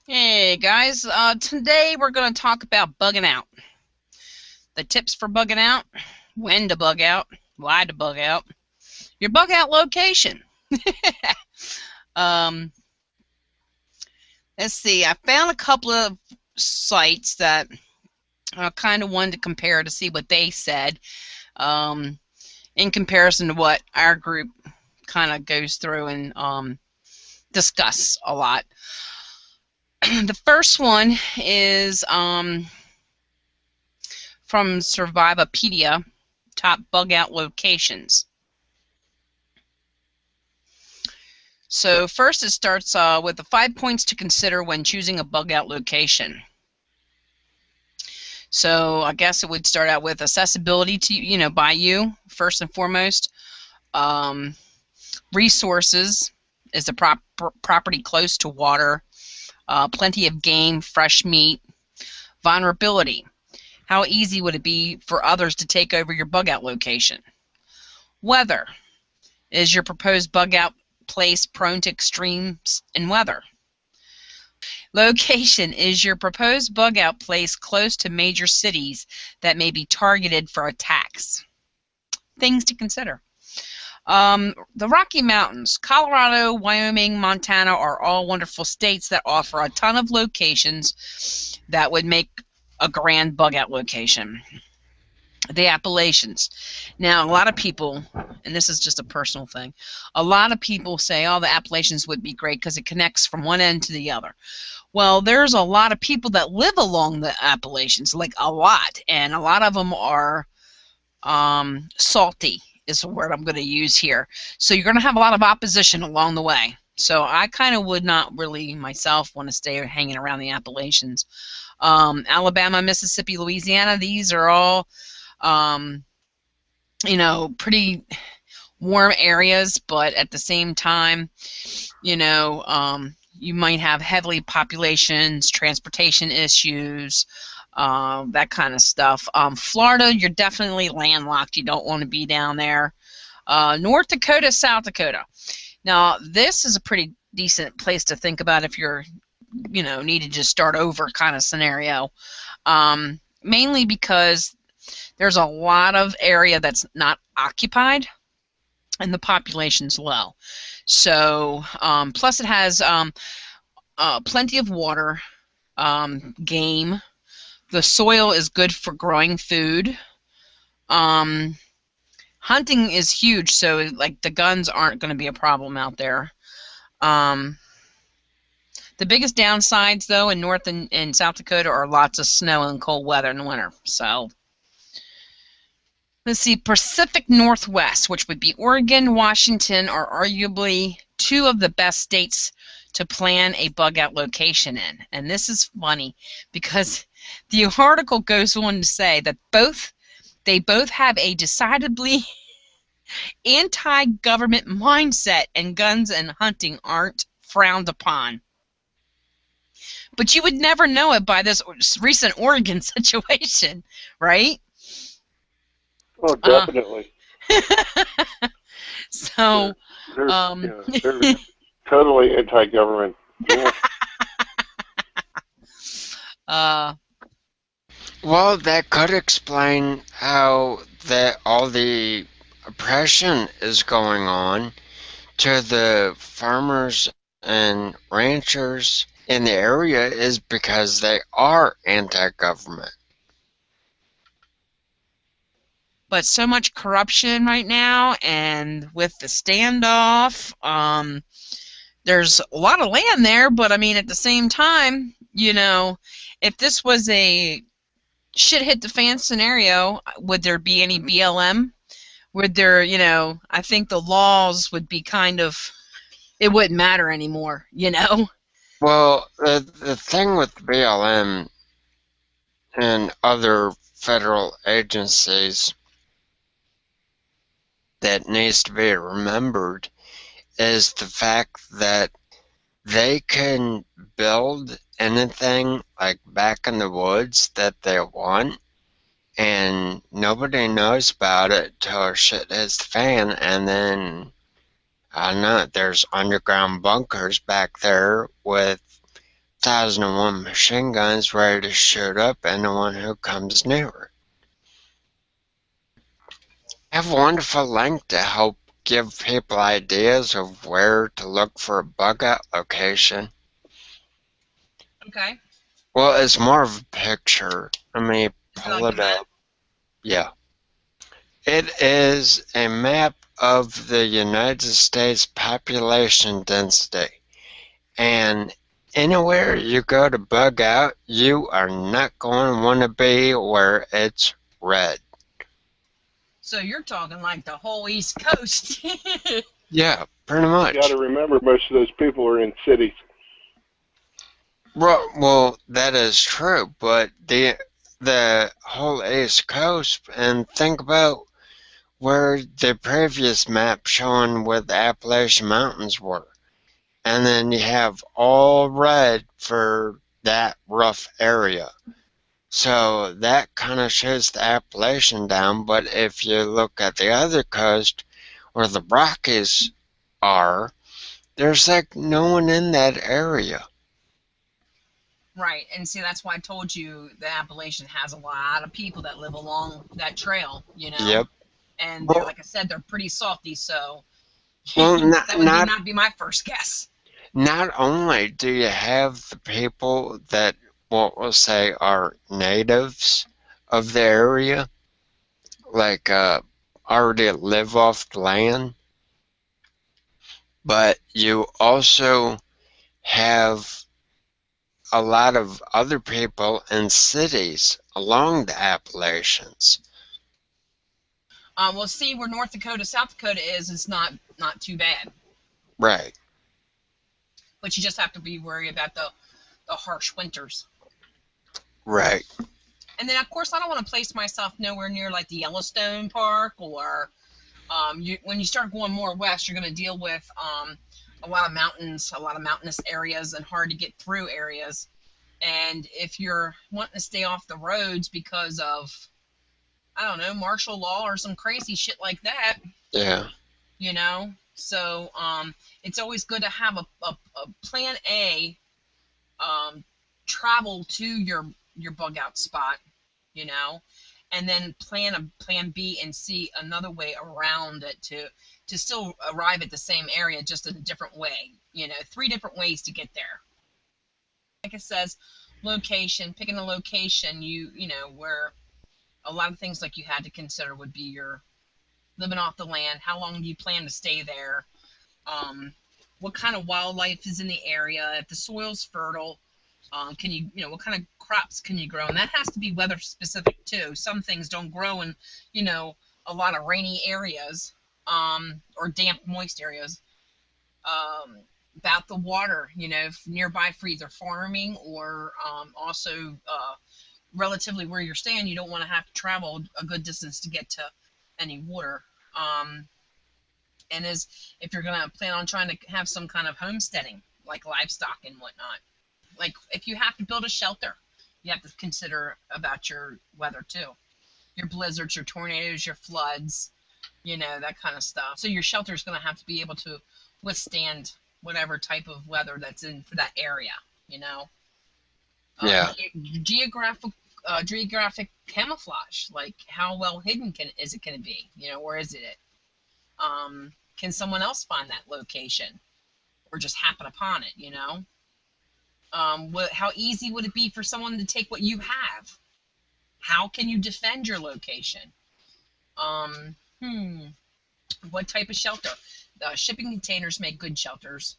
Hey guys, today we're going to talk about bugging out. The tips for bugging out, when to bug out, why to bug out, your bug out location. um, let's see, I found a couple of sites that I kind of wanted to compare to see what they said um, in comparison to what our group kind of goes through and discuss a lot. The first one is from Survivopedia, top bug out locations. So first it starts with the 5 points to consider when choosing a bug out location. So I guess it would start out with accessibility to, by you, first and foremost. Um, Resources, is the property close to water, plenty of game, fresh meat. Vulnerability, how easy would it be for others to take over your bug out location? Weather, is your proposed bug out place prone to extremes in weather? Location, is your proposed bug out place close to major cities that may be targeted for attacks? Things to consider. The Rocky Mountains, Colorado, Wyoming, Montana are all wonderful states that offer a ton of locations that would make a grand bug out location. The Appalachians. Now, a lot of people, and this is just a personal thing, a lot of people say, oh, the Appalachians would be great because it connects from one end to the other. Well, there's a lot of people that live along the Appalachians, like a lot, and a lot of them are salty is the word I'm going to use here. So you're going to have a lot of opposition along the way. So I kind of would not really myself want to stay hanging around the Appalachians. Alabama, Mississippi, Louisiana, these are all pretty warm areas, but at the same time, you might have heavily populations, transportation issues, that kind of stuff. Florida, you're definitely landlocked. You don't want to be down there. North Dakota, South Dakota. Now, this is a pretty decent place to think about if you're, need to just start over kind of scenario. Mainly because there's a lot of area that's not occupied and the population's low. So, plus it has plenty of water, game. The soil is good for growing food. Hunting is huge, so like the guns aren't going to be a problem out there. The biggest downsides, though, in North and South Dakota are lots of snow and cold weather in the winter. So let's see, Pacific Northwest, which would be Oregon, Washington, are arguably two of the best states to plan a bug out location in. And this is funny because the article goes on to say that they both have a decidedly anti-government mindset, and guns and hunting aren't frowned upon. But you would never know it by this recent Oregon situation, right? Oh, definitely. So, they're totally anti-government. Yeah. Well, that could explain how all the oppression is going on to the farmers and ranchers in the area is because they are anti-government. But so much corruption right now, and with the standoff, there's a lot of land there, but I mean, at the same time, if this was a shit hit the fan scenario, would there be any BLM? Would there, I think the laws would be it wouldn't matter anymore, Well, the thing with BLM and other federal agencies that needs to be remembered is the fact that they can build anything like back in the woods that they want, and nobody knows about it till shit hits the fan, and then I don't know, there's underground bunkers back there with 2001 machine guns ready to shoot up anyone who comes near. I have a wonderful link to help give people ideas of where to look for a bug out location. Okay. Well, it's more of a picture. Let me pull Like it up. Yeah. It is a map of the United States population density. And anywhere you go to bug out, you are not going to want to be where it's red. So you're talking like the whole East Coast. Yeah, pretty much. You got to remember, most of those people are in cities. Well, that is true, but the whole East Coast, and think about where the previous map showing where the Appalachian Mountains were. And then you have all red for that rough area. So that kind of shows the Appalachian down, but if you look at the other coast where the Rockies are, there's like no one in that area. Right, and see, that's why I told you the Appalachian has a lot of people that live along that trail, you know? Yep. And they're, Well, like I said, they're pretty softy, so well that would not be my first guess. Not only do you have the people that, what we'll say, are natives of the area, like already live off the land, but you also have a lot of other people in cities along the Appalachians. Well, see, where North Dakota, South Dakota is not too bad. Right. But you just have to be worried about the harsh winters. Right. And then, of course, I don't want to place myself nowhere near like the Yellowstone Park, or when you start going more west, you're going to deal with a lot of mountains, a lot of mountainous areas, and hard to get through areas. And if you're wanting to stay off the roads because of, I don't know, martial law or some crazy shit like that, Yeah. you know, so it's always good to have a plan A, travel to your bug out spot, you know, and then plan a plan B and C another way around it to still arrive at the same area, just in a different way. You know, 3 different ways to get there. Like it says, location, picking a location, you know, where a lot of things like you had to consider would be your living off the land. How long do you plan to stay there? What kind of wildlife is in the area? If the soil's fertile, can you know, what kind of crops can you grow? And that has to be weather specific too. Some things don't grow in, you know, a lot of rainy areas, or damp, moist areas. About the water, you know, if nearby for either farming or also relatively where you're staying, you don't want to have to travel a good distance to get to any water. And if you're going to plan on trying to have some kind of homesteading, like livestock and whatnot. Like if you have to build a shelter, you have to consider about your weather too. Your blizzards, your tornadoes, your floods, you know, that kind of stuff. So your shelter is going to have to be able to withstand whatever type of weather that's in for that area, you know. Yeah. Geographic camouflage, like how well hidden is it going to be? You know, where is it? Can someone else find that location, or just happen upon it? You know, how easy would it be for someone to take what you have? How can you defend your location? What type of shelter? Shipping containers make good shelters.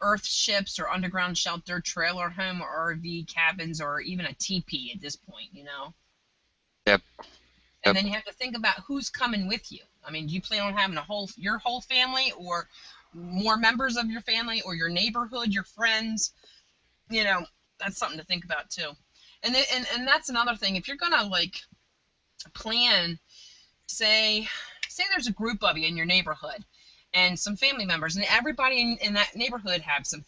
Earth ships or underground shelter, trailer home or RV cabins, or even a teepee at this point, you know. Yep. And then you have to think about who's coming with you. I mean, do you plan on having your whole family, or more members of your family, or your neighborhood, your friends? You know, that's something to think about too. And that's another thing. If you're gonna like plan, say there's a group of you in your neighborhood, and some family members, and everybody in that neighborhood have some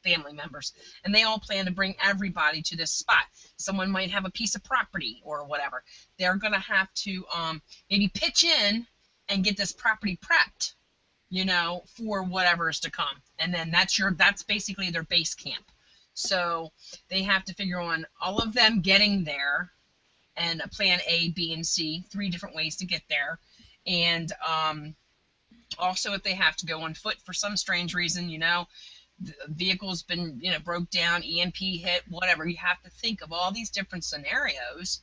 family members, and they all plan to bring everybody to this spot. Someone might have a piece of property or whatever. They're going to have to maybe pitch in and get this property prepped, you know, for whatever is to come. And then that's basically their base camp. So they have to figure on all of them getting there, and a plan A, B, and C, 3 different ways to get there. And also, if they have to go on foot for some strange reason, the vehicle's been, broke down, EMP hit, whatever. You have to think of all these different scenarios,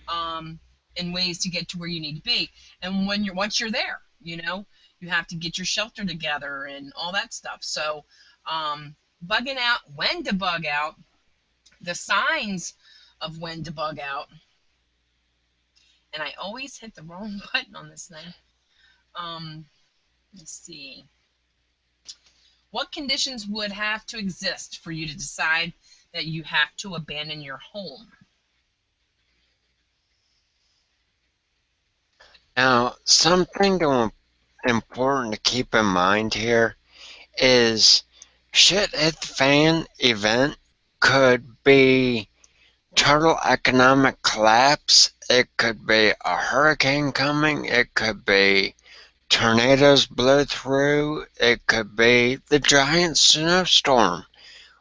um, and ways to get to where you need to be. And once you're there, you have to get your shelter together and all that stuff. So, bugging out, when to bug out, the signs of when to bug out. And I always hit the wrong button on this thing. Let's see. What conditions would have to exist for you to decide that you have to abandon your home? Now, something important to keep in mind here is shit at the fan event could be total economic collapse. It could be a hurricane coming. It could be tornadoes blow through. It could be the giant snowstorm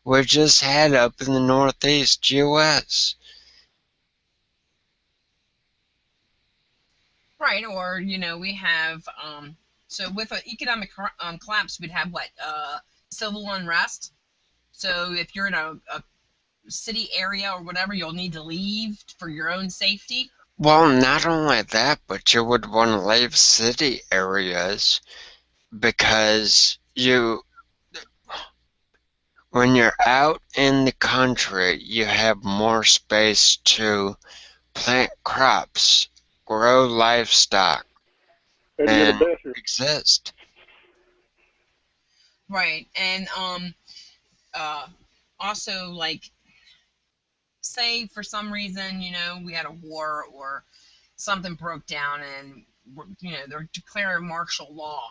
we just had up in the northeast U.S. Right, or we have so with an economic collapse, we'd have what, civil unrest. So if you're in a city area or whatever, you'll need to leave for your own safety. Well, not only that, but you would want to leave city areas because when you're out in the country, you have more space to plant crops, grow livestock, And get a and bathroom. exist. Right, and also, like, say for some reason, we had a war or something broke down, and they're declaring martial law.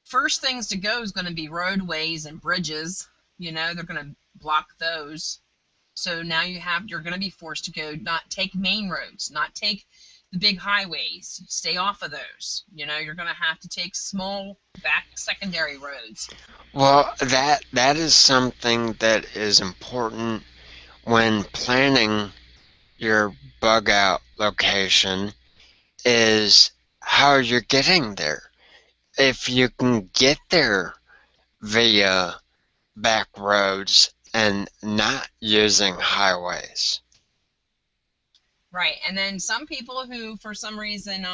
First things to go is going to be roadways and bridges. They're going to block those. So now you're going to be forced to go, not take main roads, not take the big highways. Stay off of those. You're going to have to take small back secondary roads. Well, that is something that is important when planning your bug out location is how you're getting there. If you can get there via back roads and not using highways. Right, and then some people who, for some reason,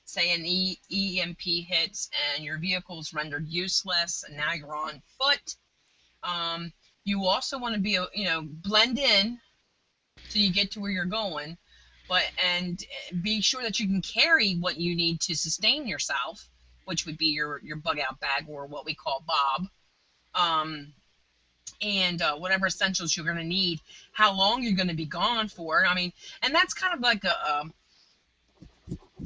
say an EMP hits and your vehicle's rendered useless, and now you're on foot. You also want to be, blend in so you get to where you're going, and be sure that you can carry what you need to sustain yourself, which would be your bug out bag, or what we call Bob. And whatever essentials you're going to need, how long you're going to be gone for. I mean, and that's kind of like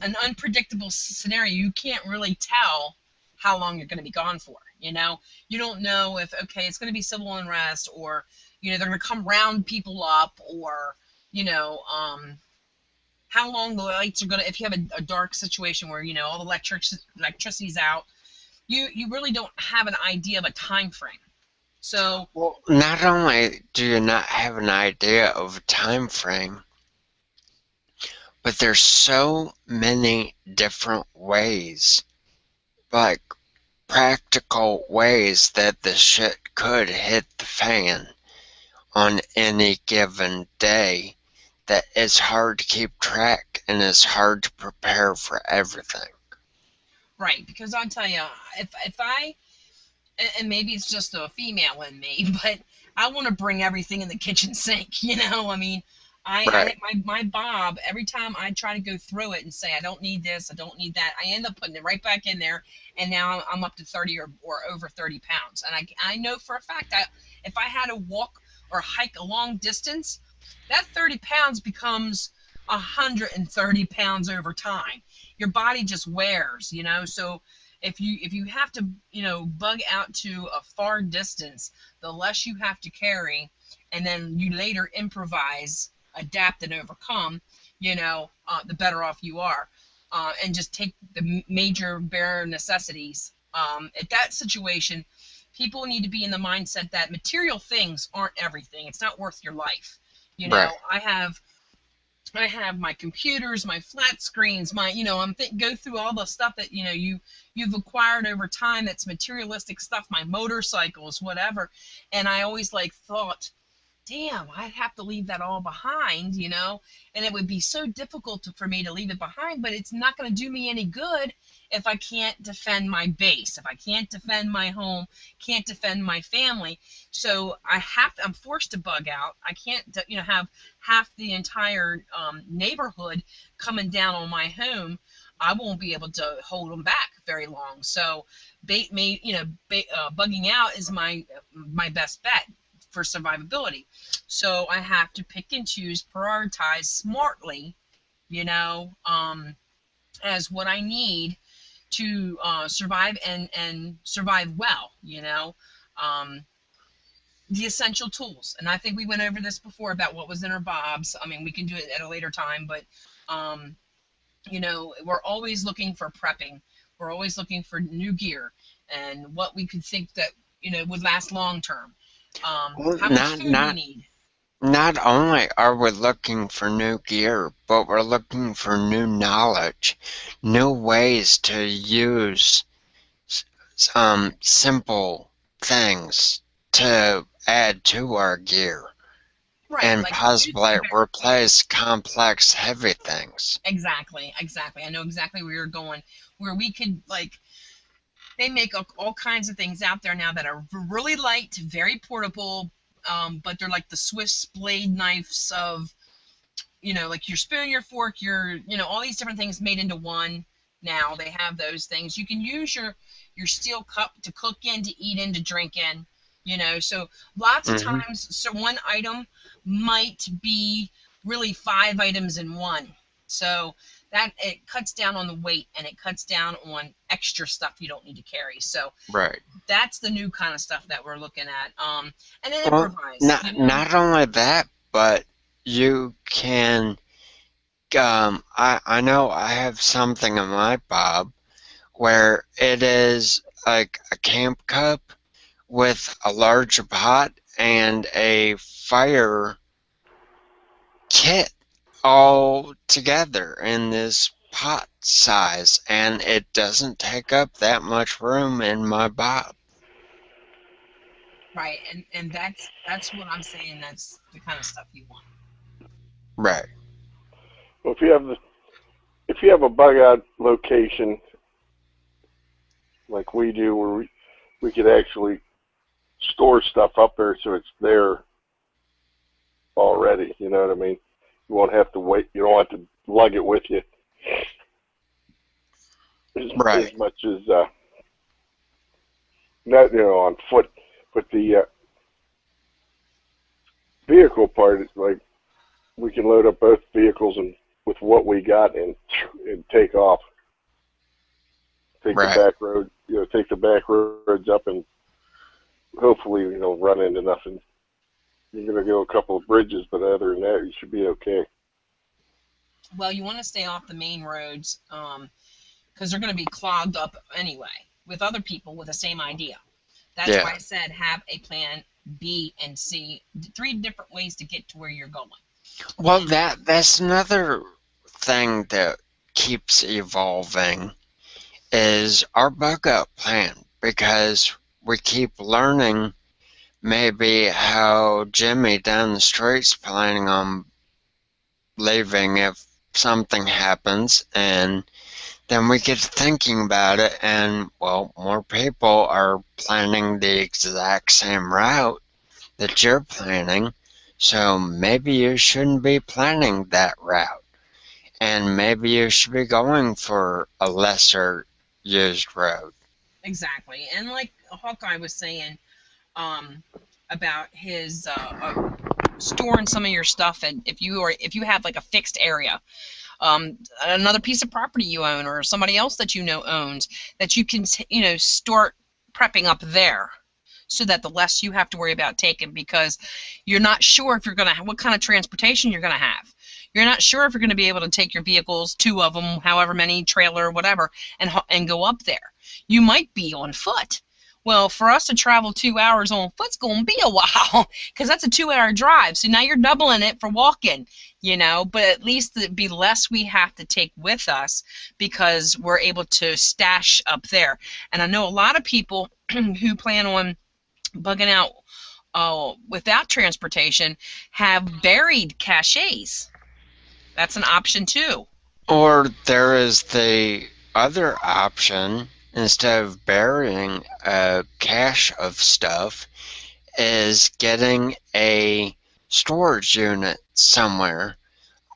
an unpredictable scenario. You can't really tell how long you're going to be gone for. You don't know if, okay, it's going to be civil unrest, or they're going to come round people up, or how long the lights are going to, if you have a dark situation where all the electricity's out. You really don't have an idea of a time frame. So, well, not only do you not have an idea of a time frame, but there's so many different ways, like practical ways that the shit could hit the fan on any given day, that it's hard to keep track and it's hard to prepare for everything. right, because I'll tell you, if I, and maybe it's just a female in me, but I want to bring everything in the kitchen sink. I mean, Right. my Bob, every time I try to go through it and say I don't need this, I don't need that, I end up putting it right back in there, and now I'm up to 30 or over 30 pounds. And I know for a fact that if I had to walk or hike a long distance, that 30 pounds becomes 130 pounds over time. Your body just wears. So if you have to, bug out to a far distance, the less you have to carry, and then you later improvise, adapt, and overcome, the better off you are. And just take the major bare necessities. At that situation, people need to be in the mindset that material things aren't everything. It's not worth your life. You know, Right. I have my computers, my flat screens, my, you know, go through all the stuff that, you know, you've acquired over time that's materialistic stuff, my motorcycles, whatever. And I always like thought, damn, I'd have to leave that all behind, you know, and it would be so difficult for me to leave it behind, but it's not going to do me any good if I can't defend my base, if I can't defend my home, can't defend my family. So I'm forced to bug out. I can't, you know, have half the entire neighborhood coming down on my home. I won't be able to hold them back very long. So, bugging out is my best bet for survivability. So I have to pick and choose, prioritize smartly, you know, as what I need to survive and survive well, you know. The essential tools. And I think we went over this before about what was in our bobs. I mean, we can do it at a later time, but, you know, we're always looking for prepping. We're always looking for new gear and what we could think that, you know, would last long term. Well, How much food we need. not only are we looking for new gear, but we're looking for new knowledge, new ways to use simple things to add to our gear Right, and like possibly replace complex, heavy things. exactly. I know exactly where you're going. Where we could, like, they make all kinds of things out there now that are really light, very portable, but they're like the Swiss blade knives of, you know, like your spoon, your fork, you know, all these different things made into one. Now they have those things. You can use your steel cup to cook in, to eat in, to drink in. You know, so lots of Hmm. times, so one item might be really 5 items in one. So that it cuts down on the weight and it cuts down on extra stuff you don't need to carry. So Right. that's the new kind of stuff that we're looking at. And then Well, improvise. You know, not only that, but you can. I know I have something in my bob where it is like a camp cup with a large pot and a fire kit all together in this pot size, and it doesn't take up that much room in my bob. right? And that's what I'm saying. That's the kind of stuff you want. Right. Well, if you have a bug out location like we do, where we could actually store stuff up there so it's there already. You know what I mean? You won't have to wait. You don't have to lug it with you as Right. much as not, you know, on foot. But the vehicle part is like we can load up both vehicles and with what we got and take off. Take the Right. back road, you know, take the back roads up and hopefully, you know, run into nothing. You're going to go a couple of bridges, but other than that, you should be okay. Well, you want to stay off the main roads because they're going to be clogged up anyway with other people with the same idea. That's why Yeah. I said have a plan B and C, 3 different ways to get to where you're going. Well, that's another thing that keeps evolving is our bug out plan because we keep learning maybe how Jimmy down the street's planning on leaving if something happens, and then we get to thinking about it, and well, more people are planning the exact same route that you're planning, so maybe you shouldn't be planning that route, and maybe you should be going for a lesser used road. Exactly. And like Hawkeye was saying um, about his storing some of your stuff, and if you have like a fixed area, another piece of property you own or somebody else that you know owns, that you can you know, start prepping up there so that the less you have to worry about taking, because you're not sure if you're going to what kind of transportation you're going to have. You're not sure if you're going to be able to take your vehicles, 2 of them, however many, trailer, whatever, and go up there. You might be on foot, Well, for us to travel 2 hours on foot's going to be a while because that's a 2 hour drive. So now you're doubling it for walking, but at least it'd be less we have to take with us because we're able to stash up there. And I know a lot of people who plan on bugging out without transportation have buried caches. That's an option too. Or there is the other option, instead of burying a cache of stuff, is getting a storage unit somewhere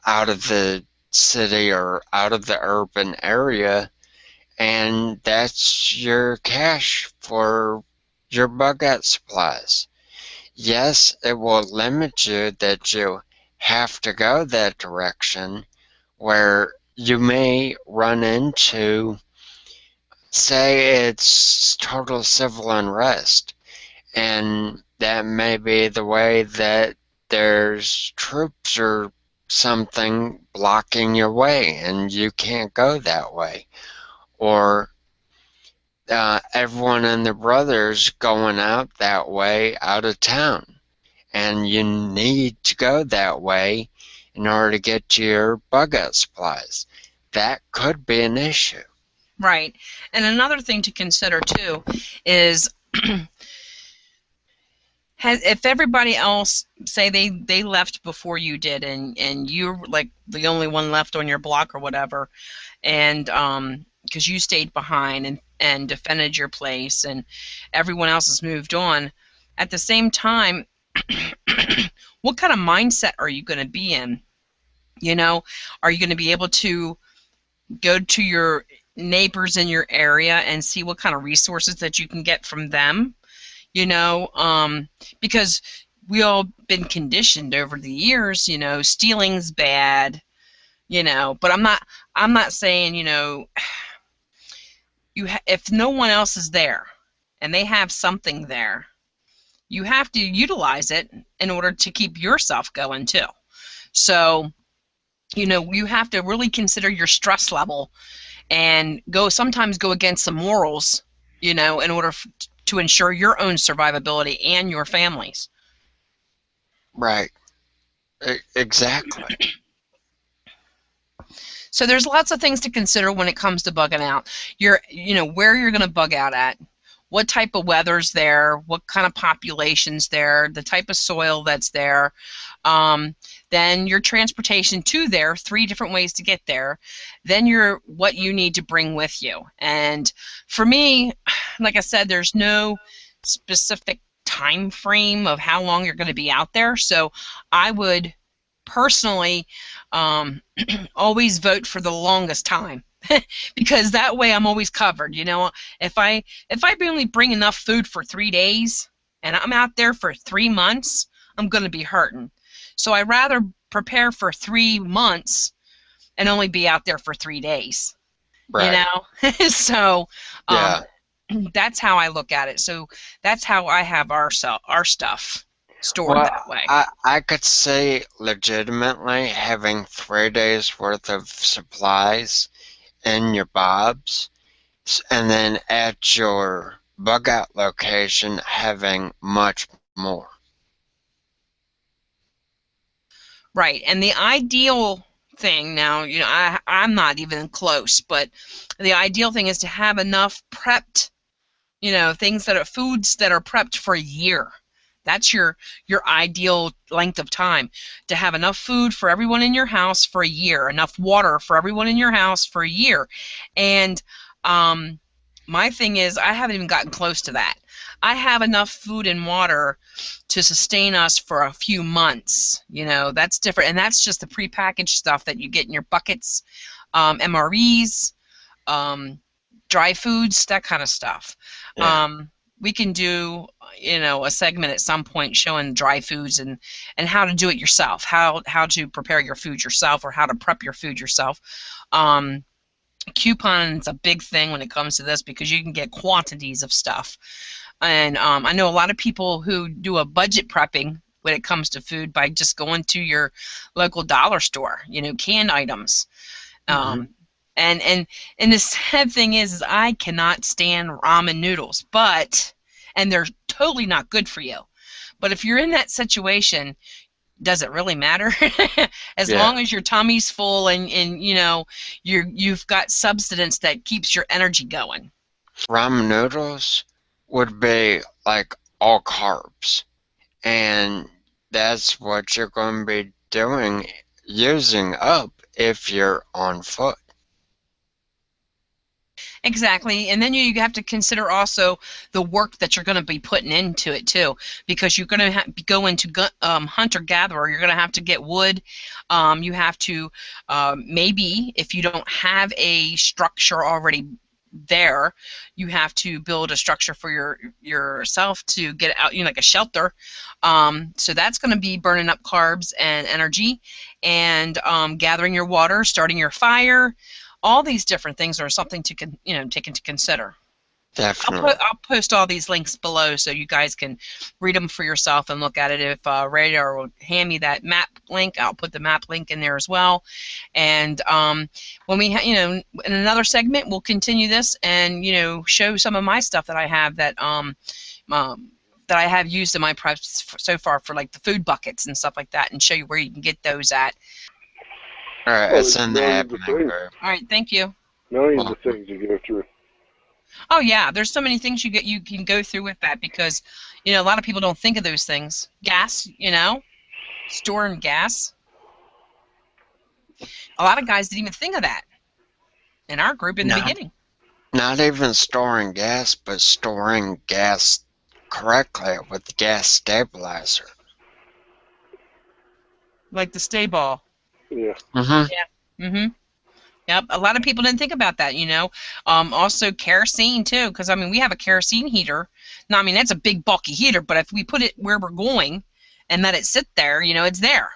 out of the city or out of the urban area, and that's your cache for your bug out supplies. Yes, it will limit you that you have to go that direction, where you may run into, say, it's total civil unrest, and that may be the way that there's troops or something blocking your way and you can't go that way. Or everyone and their brothers going out that way out of town, and you need to go that way in order to get to your bug out supplies. That could be an issue. Right. And another thing to consider too is if everybody else, say they left before you did, and you're like the only one left on your block or whatever, and because you stayed behind and defended your place and everyone else has moved on, at the same time, what kind of mindset are you going to be in? Are you going to be able to go to your neighbors in your area and see what kind of resources that you can get from them? Because we all been conditioned over the years, stealing's bad, but I'm not saying, if no one else is there and they have something there, you have to utilize it in order to keep yourself going too. So, you have to really consider your stress level and sometimes go against the morals, in order to ensure your own survivability and your family's. Right. Exactly. So there's lots of things to consider when it comes to bugging out. Where you're going to bug out at, what type of weather's there, what kind of population's there, the type of soil that's there, then your transportation to there, 3 different ways to get there, then what you need to bring with you. And for me, like I said, there's no specific time frame of how long you're going to be out there, so I would personally always vote for the longest time. Because that way I'm always covered. If I only bring enough food for 3 days and I'm out there for 3 months, I'm going to be hurting. So I'd rather prepare for 3 months and only be out there for 3 days. Right. So Yeah. That's how I look at it. So that's how I have our stuff stored that way. I could say legitimately having 3 days worth of supplies in your bobs, and then at your bug out location having much more. Right, and the ideal thing now, I'm not even close, but the ideal thing is to have enough prepped, foods that are prepped for a year. That's your ideal length of time, to have enough food for everyone in your house for a year, enough water for everyone in your house for a year. And my thing is, I haven't even gotten close to that. I have enough food and water to sustain us for a few months. That's different, and that's just the prepackaged stuff that you get in your buckets, MREs, dry foods, that kind of stuff. Yeah. We can do, a segment at some point showing dry foods and how to do it yourself, how to prepare your food yourself, or how to prep your food yourself. Coupon's a big thing when it comes to this because you can get quantities of stuff. And I know a lot of people who do a budget prepping when it comes to food by just going to your local dollar store, canned items. Mm-hmm. And the sad thing is I cannot stand ramen noodles, but and they're totally not good for you. But if you're in that situation, does it really matter? As Yeah. long as your tummy's full and you know you've got substance that keeps your energy going. Ramen noodles would be like all carbs, and that's what you're going to be doing, using up if you're on foot. Exactly, and then you have to consider also the work that you're going to be putting into it too, because you're going to go into hunter gatherer. You're going to have to get wood. You have to maybe if you don't have a structure already there, you have to build a structure for yourself to get out, you know, like a shelter. So that's going to be burning up carbs and energy, and gathering your water, starting your fire. All these different things are something to take into consider. Definitely. I'll post all these links below so you guys can read them for yourself and look at it. If Radar will hand me that map link, I'll put the map link in there as well. And when we, in another segment, we'll continue this and show some of my stuff that I have that I have used in my preps so far for like the food buckets and stuff like that, and show you where you can get those at. All right, Well, it's in the millions of admin things. group. All right, thank you. Millions of things you go through. Oh yeah, there's so many things you can go through with that, because a lot of people don't think of those things. Gas, storing gas. A lot of guys didn't even think of that in our group in the beginning. Not even storing gas, but storing gas correctly with the gas stabilizer. Like the stay ball. Yeah. Mm-hmm. Yeah. Mm-hmm. Yep. A lot of people didn't think about that, Also kerosene too, because we have a kerosene heater. Now, that's a big bulky heater, but if we put it where we're going and let it sit there, it's there.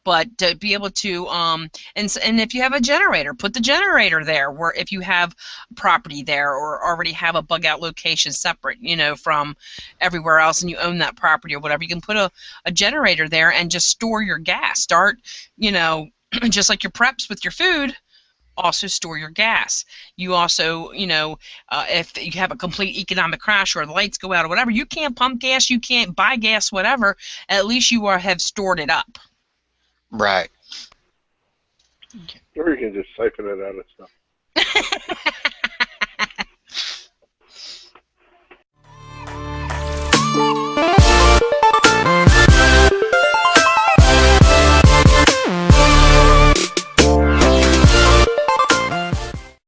But to be able to, and if you have a generator, put the generator there. Where if you have property there or already have a bug out location separate, from everywhere else, and you own that property or whatever, you can put a generator there and just store your gas. Start, just like your preps with your food. Also store your gas. You also, if you have a complete economic crash or the lights go out or whatever, you can't pump gas, you can't buy gas, whatever. At least you have stored it up. Right. Or you can just siphon it out of stuff.